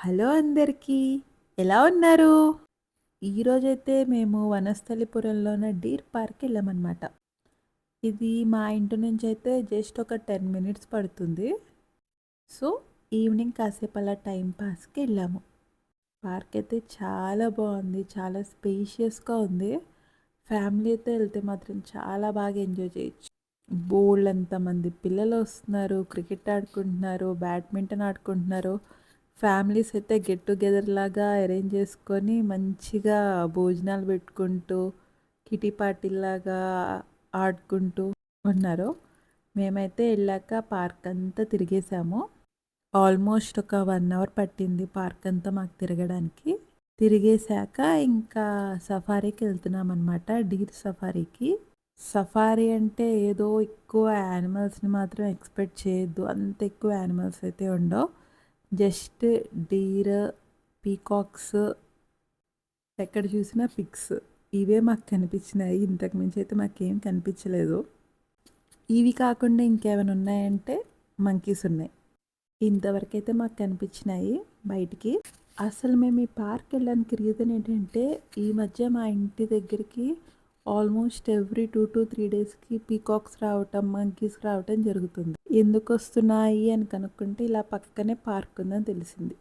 Hello అందరికీ. ఎలా ఉన్నారు? ఈరోజైతే మేము వనస్థలిపురంలోన డీర్ పార్క్‌కెళ్ళామనమాట. ఇది మా ఇంటి నుంచయితే జస్ట్ ఒక 10 మినిట్స్ పడుతుంది. సో, ఈవినింగ్ కాసేపు అలా టైమ్ పాస్‌కి ఎళ్ళాము. పార్క్ అయితే చాలా బావుంది. చాలా స్పేషియస్‌గా ఉంది. ఫ్యామిలీతో ఎళ్తే మాత్రం చాలా బాగా ఎంజాయ్ చేయొచ్చు. బోలెడంత మంది పిల్లలొస్తున్నారు, క్రికెట్ ఆడుకుంటున్నారు, బ్యాడ్మింటన్ ఆడుకుంటున్నారు. ఫ్యామిలీస్ అయితే గెట్ టుగెదర్ లాగా అరేంజ్ చేసుకొని మంచిగా భోజనాలు పెట్టుకుంటూ, కిటీ పార్టీలాగా ఆడుకుంటూ ఉన్నారు. మేమైతే ఎళ్ళాక పార్క్ అంతా తిరిగేసాము. ఆల్మోస్ట్ ఒక 1 అవర్ పట్టింది పార్క్ అంతా మాకు తిరగడానికి. తిరిగేసాక ఇంకా సఫారీకెళ్తున్నామనమాట. డీర్ సఫారీకి. సఫారీ అంటే ఏదో ఎక్కువ యానిమల్స్‌ని మాత్రం ఎక్స్‌పెక్ట్ చేయొద్దు. అంత ఎక్కువ యానిమల్స్ అయితే ఉండవు. జస్ట్ డీర్, పీకాక్స్, ఎక్కడ చూసినా పిగ్స్ ఇవే మాకు కనిపించినాయి. ఇంతకు మించి అయితే మాకేం కనిపించలేదు. ఇవి కాకుండా ఇంకేమైనా ఉన్నాయంటే మంకీస్ ఉన్నాయి. ఇంతవరకైతే మాకు కనిపించినాయి బయటికి. అసలు మేము ఈ పార్క్ వెళ్ళడానికి రీజన్ ఏంటంటే, ఈ మధ్య మా ఇంటి దగ్గరికి ఆల్మోస్ట్ ఎవ్రీ 2-3 డేస్‌కి పీకాక్స్ రావటం, మంకీస్ రావటం జరుగుతుంది. ఎందుకొస్తున్నాయి అని కనుక్కుంటే ఇలా పక్కనే పార్క్ ఉందని తెలిసింది.